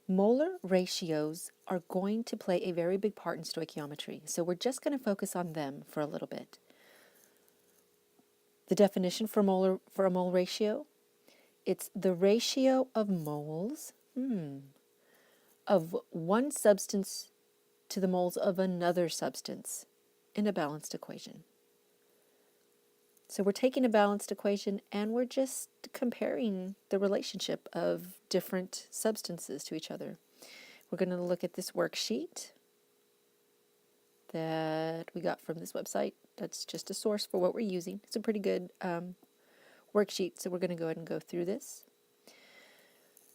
Molar ratios are going to play a very big part in stoichiometry, so we're just going to focus on them for a little bit. The definition for a mole ratio, it's the ratio of moles of one substance to the moles of another substance in a balanced equation. So we're taking a balanced equation and we're just comparing the relationship of different substances to each other. We're going to look at this worksheet that we got from this website. That's just a source for what we're using. It's a pretty good worksheet, so we're going to go ahead and go through this.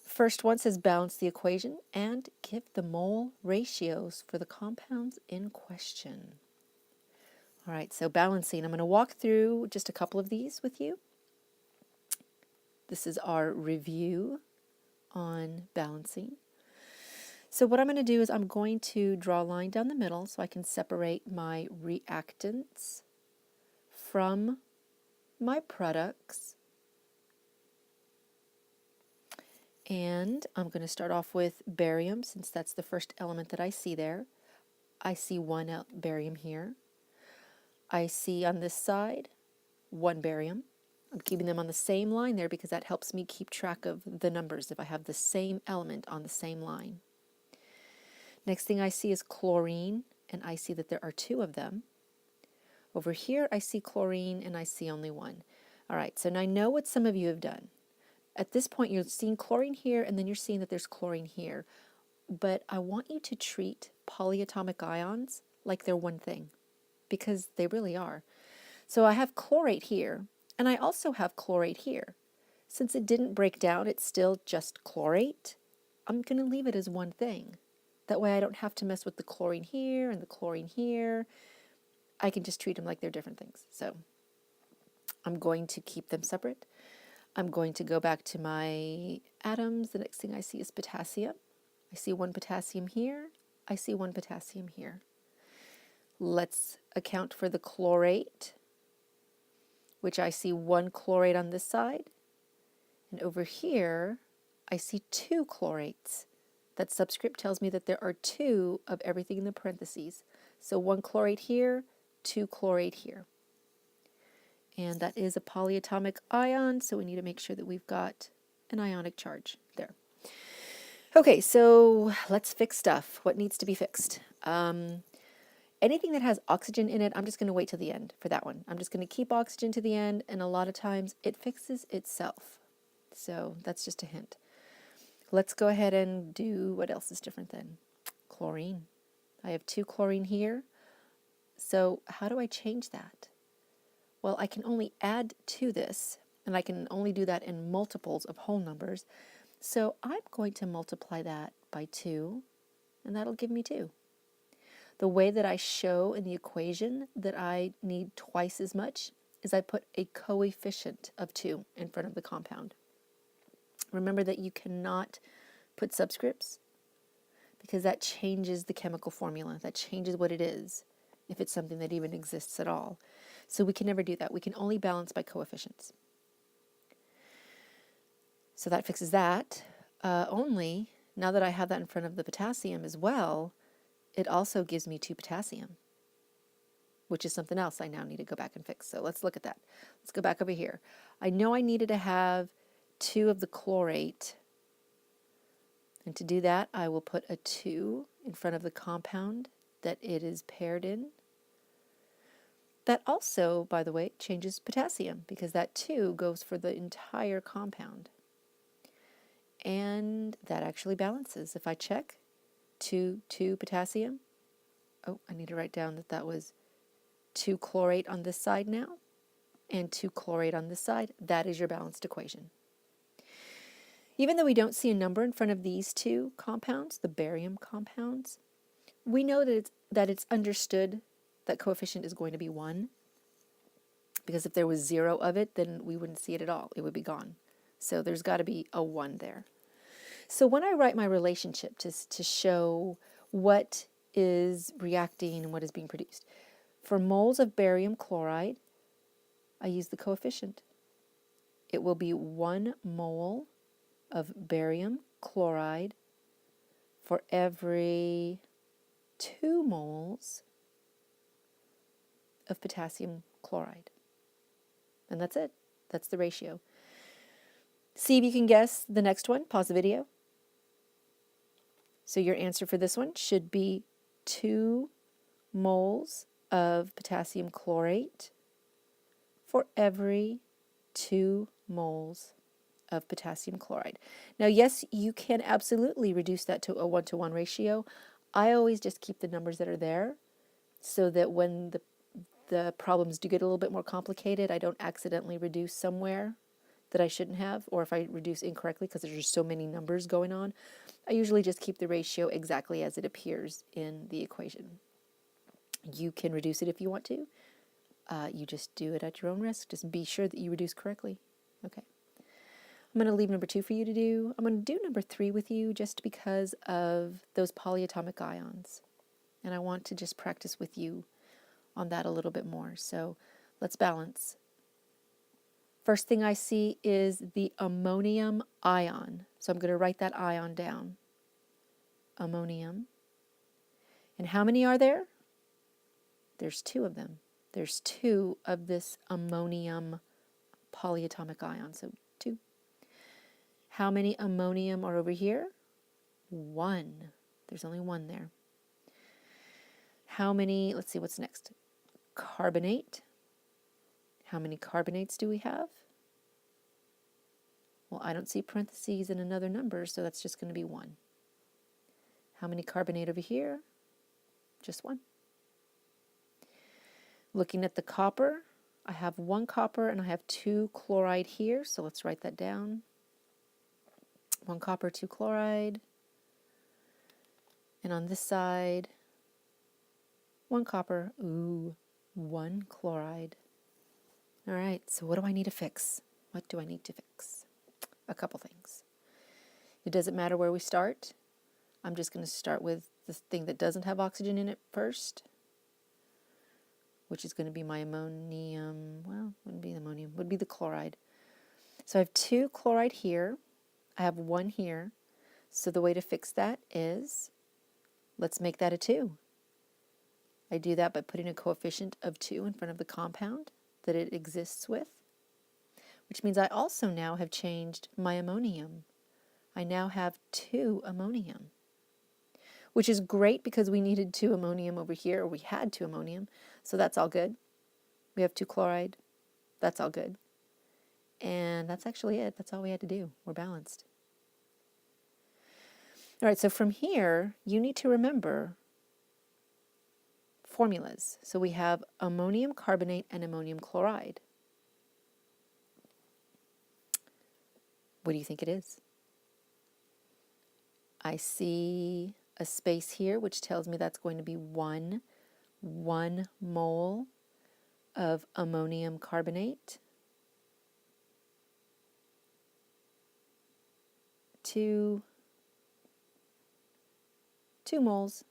First one says balance the equation and give the mole ratios for the compounds in question. All right, so balancing. I'm going to walk through just a couple of these with you. This is our review on balancing. So what I'm going to do is I'm going to draw a line down the middle so I can separate my reactants from my products. And I'm going to start off with barium, since that's the first element that I see there. I see one barium here. I see on this side one barium. I'm keeping them on the same line there because that helps me keep track of the numbers if I have the same element on the same line. Next thing I see is chlorine, and I see that there are two of them. Over here I see chlorine and I see only one. All right, so now I know what some of you have done. At this point you're seeing chlorine here and then you're seeing that there's chlorine here. But I want you to treat polyatomic ions like they're one thing, because they really are. So I have chlorate here, and I also have chlorate here. Since it didn't break down, it's still just chlorate, I'm going to leave it as one thing. That way I don't have to mess with the chlorine here and the chlorine here. I can just treat them like they're different things. So I'm going to keep them separate. I'm going to go back to my atoms. The next thing I see is potassium. I see one potassium here. I see one potassium here. Let's account for the chlorate, which I see one chlorate on this side. And over here, I see two chlorates. That subscript tells me that there are two of everything in the parentheses. So one chlorate here, two chlorate here. And that is a polyatomic ion, so we need to make sure that we've got an ionic charge there. Okay, so let's fix stuff. What needs to be fixed? Anything that has oxygen in it, I'm just going to wait till the end for that one. I'm just going to keep oxygen to the end, and a lot of times it fixes itself. So that's just a hint. Let's go ahead and do what else is different then. Chlorine. I have two chlorine here. So how do I change that? Well, I can only add to this, and I can only do that in multiples of whole numbers. So I'm going to multiply that by 2, and that'll give me 2. The way that I show in the equation that I need twice as much is I put a coefficient of 2 in front of the compound. Remember that you cannot put subscripts because that changes the chemical formula. That changes what it is, if it's something that even exists at all. So we can never do that. We can only balance by coefficients. So that fixes that. Only, now that I have that in front of the potassium as well, it also gives me 2 potassium, which is something else I now need to go back and fix. So let's look at that. Let's go back over here. I know I needed to have 2 of the chlorate. And to do that, I will put a 2 in front of the compound that it is paired in. That also, by the way, changes potassium because that 2 goes for the entire compound. And that actually balances. If I check 2 potassium, oh, I need to write down that that was 2 chlorate on this side now and 2 chlorate on this side. That is your balanced equation. Even though we don't see a number in front of these two compounds, the barium compounds, we know that it's understood that coefficient is going to be 1, because if there was 0 of it, then we wouldn't see it at all. It would be gone. So there's got to be a 1 there. So when I write my relationship to show what is reacting and what is being produced, for moles of barium chloride, I use the coefficient. It will be 1 mole of barium chloride for every 2 moles of potassium chloride. And that's it. That's the ratio. See if you can guess the next one. Pause the video. So your answer for this one should be 2 moles of potassium chlorate for every 2 moles of potassium chloride. Now, yes, you can absolutely reduce that to a 1-to-1 ratio. I always just keep the numbers that are there so that when the problems do get a little bit more complicated, I don't accidentally reduce somewhere that I shouldn't have, or if I reduce incorrectly because there's just so many numbers going on, I usually just keep the ratio exactly as it appears in the equation. You can reduce it if you want to. You just do it at your own risk. Just be sure that you reduce correctly. Okay. I'm going to leave number 2 for you to do. I'm going to do number 3 with you just because of those polyatomic ions. And I want to just practice with you on that a little bit more. So let's balance. First thing I see is the ammonium ion. So I'm going to write that ion down. Ammonium. And how many are there? There's 2 of them. There's 2 of this ammonium polyatomic ion. So 2. How many ammonium are over here? 1. There's only 1 there. How many, let's see what's next. Carbonate. How many carbonates do we have? Well, I don't see parentheses and another number, so that's just going to be 1. How many carbonate over here? Just 1. Looking at the copper, I have 1 copper and I have 2 chloride here, so let's write that down. 1 copper, 2 chloride. And on this side, 1 copper, 1 chloride. All right, so what do I need to fix? What do I need to fix? A couple things. It doesn't matter where we start. I'm just going to start with the thing that doesn't have oxygen in it first, which is going to be my ammonium. Well, wouldn't be the ammonium, would be the chloride. So I have 2 chloride here. I have 1 here. So the way to fix that is, let's make that a 2. I do that by putting a coefficient of 2 in front of the compound that it exists with, which means I also now have changed my ammonium. I now have 2 ammonium, which is great because we needed 2 ammonium over here, or we had 2 ammonium, so that's all good. We have 2 chloride, that's all good. And that's actually it. That's all we had to do. We're balanced. All right, so from here, you need to remember formulas. So we have ammonium carbonate and ammonium chloride. What do you think it is? I see a space here which tells me that's going to be 1 mole of ammonium carbonate, 2 moles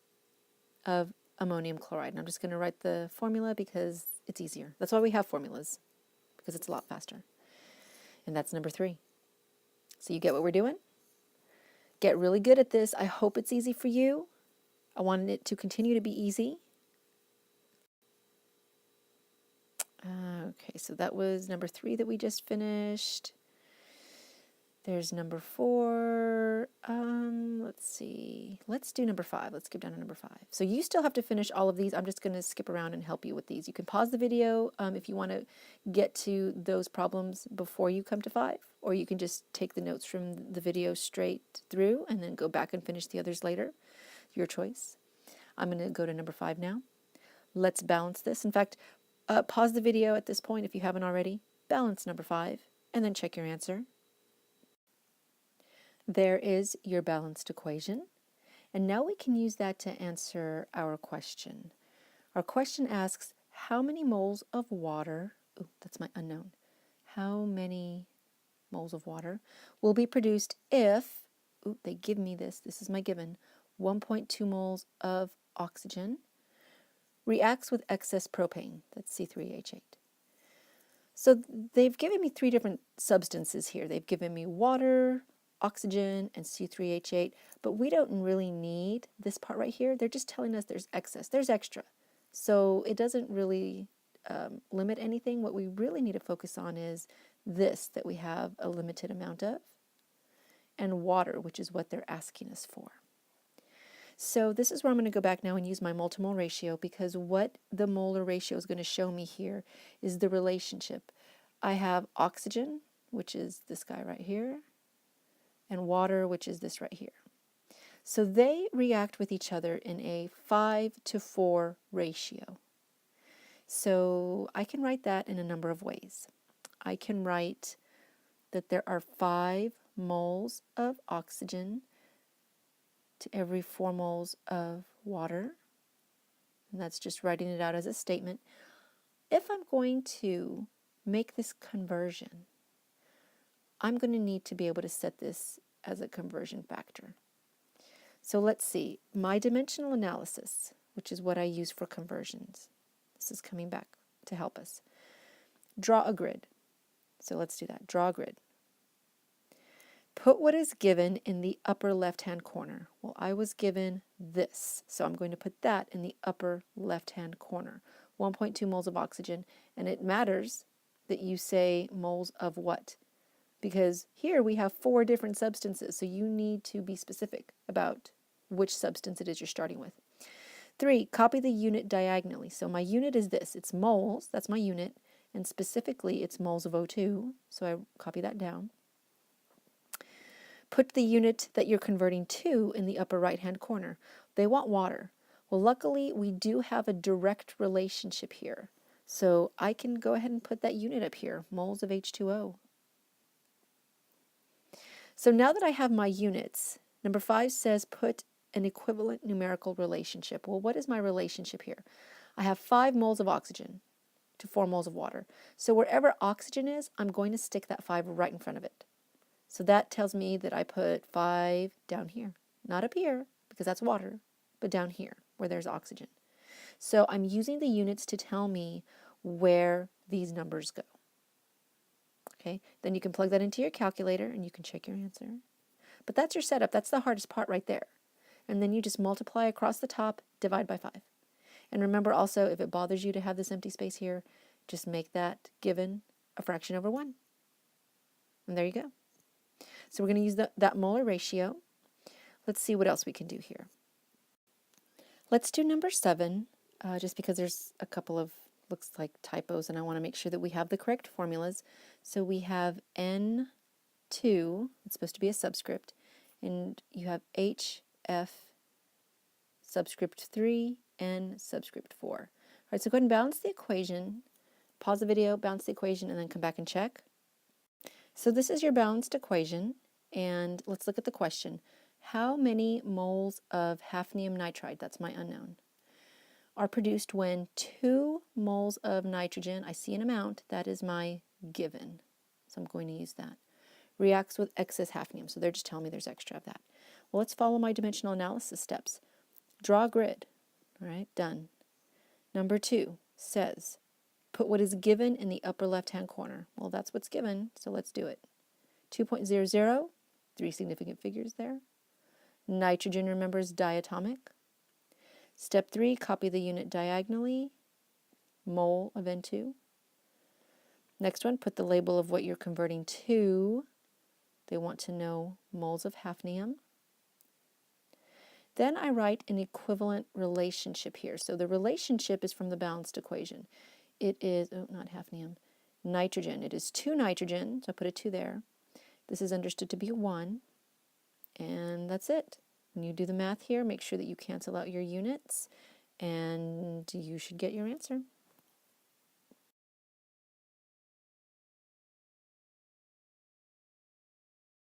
of ammonium chloride. And I'm just going to write the formula because it's easier. That's why we have formulas, because it's a lot faster. And that's number 3. So you get what we're doing? Get really good at this. I hope it's easy for you. I wanted it to continue to be easy. Okay, so that was number 3 that we just finished. There's number 4. Let's see. Let's do number 5. Let's skip down to number 5. So you still have to finish all of these. I'm just going to skip around and help you with these. You can pause the video if you want to get to those problems before you come to 5, or you can just take the notes from the video straight through and then go back and finish the others later. Your choice. I'm going to go to number 5 now. Let's balance this. In fact, pause the video at this point if you haven't already. Balance number 5 and then check your answer. There is your balanced equation. And now we can use that to answer our question. Our question asks, how many moles of water, that's my unknown, how many moles of water will be produced if, they give me this is my given, 1.2 moles of oxygen reacts with excess propane, that's C3H8. So they've given me 3 different substances here. They've given me water, oxygen and C3H8, but we don't really need this part right here. They're just telling us there's excess, there's extra. So it doesn't really limit anything. What we really need to focus on is this that we have a limited amount of, and water, which is what they're asking us for. So this is where I'm going to go back now and use my mole to mole ratio, because what the molar ratio is going to show me here is the relationship. I have oxygen, which is this guy right here, and water, which is this right here. So they react with each other in a 5-to-4 ratio. So I can write that in a number of ways. I can write that there are 5 moles of oxygen to every 4 moles of water. And that's just writing it out as a statement. If I'm going to make this conversion, I'm going to need to be able to set this as a conversion factor. So let's see, my dimensional analysis, which is what I use for conversions. This is coming back to help us. Draw a grid. So let's do that. Draw a grid. Put what is given in the upper left-hand corner. Well, I was given this, so I'm going to put that in the upper left-hand corner. 1.2 moles of oxygen, and it matters that you say moles of what? Because here we have 4 different substances, so you need to be specific about which substance it is you're starting with. 3, copy the unit diagonally. So my unit is this. It's moles, that's my unit, and specifically it's moles of O2, so I copy that down. Put the unit that you're converting to in the upper right-hand corner. They want water. Well, luckily, we do have a direct relationship here. So I can go ahead and put that unit up here, moles of H2O. So now that I have my units, number 5 says put an equivalent numerical relationship. Well, what is my relationship here? I have 5 moles of oxygen to 4 moles of water. So wherever oxygen is, I'm going to stick that 5 right in front of it. So that tells me that I put 5 down here. Not up here, because that's water, but down here, where there's oxygen. So I'm using the units to tell me where these numbers go. Okay, then you can plug that into your calculator and you can check your answer. But that's your setup. That's the hardest part right there. And then you just multiply across the top, divide by 5. And remember also, if it bothers you to have this empty space here, just make that given a fraction over 1. And there you go. So we're going to use that molar ratio. Let's see what else we can do here. Let's do number 7, just because there's a couple of, looks like typos, and I want to make sure that we have the correct formulas. So we have N2, it's supposed to be a subscript, and you have HF subscript 3, N subscript 4. All right, so go ahead and balance the equation. Pause the video, balance the equation, and then come back and check. So this is your balanced equation, and let's look at the question. How many moles of hafnium nitride, that's my unknown, are produced when 2 moles of nitrogen, I see an amount, that is my given, so I'm going to use that, reacts with excess hafnium, so they're just telling me there's extra of that. Well, let's follow my dimensional analysis steps. Draw a grid. All right, done. Number 2 says, put what is given in the upper left-hand corner. Well, that's what's given, so let's do it. 2.00, 3 significant figures there. Nitrogen, remember, is diatomic. Step 3, copy the unit diagonally, mole of N2. Next one, put the label of what you're converting to. They want to know moles of hafnium. Then I write an equivalent relationship here. So the relationship is from the balanced equation. It is, oh, not hafnium, nitrogen. It is 2 nitrogen, so I put a 2 there. This is understood to be a 1, and that's it. When you do the math here, make sure that you cancel out your units, and you should get your answer.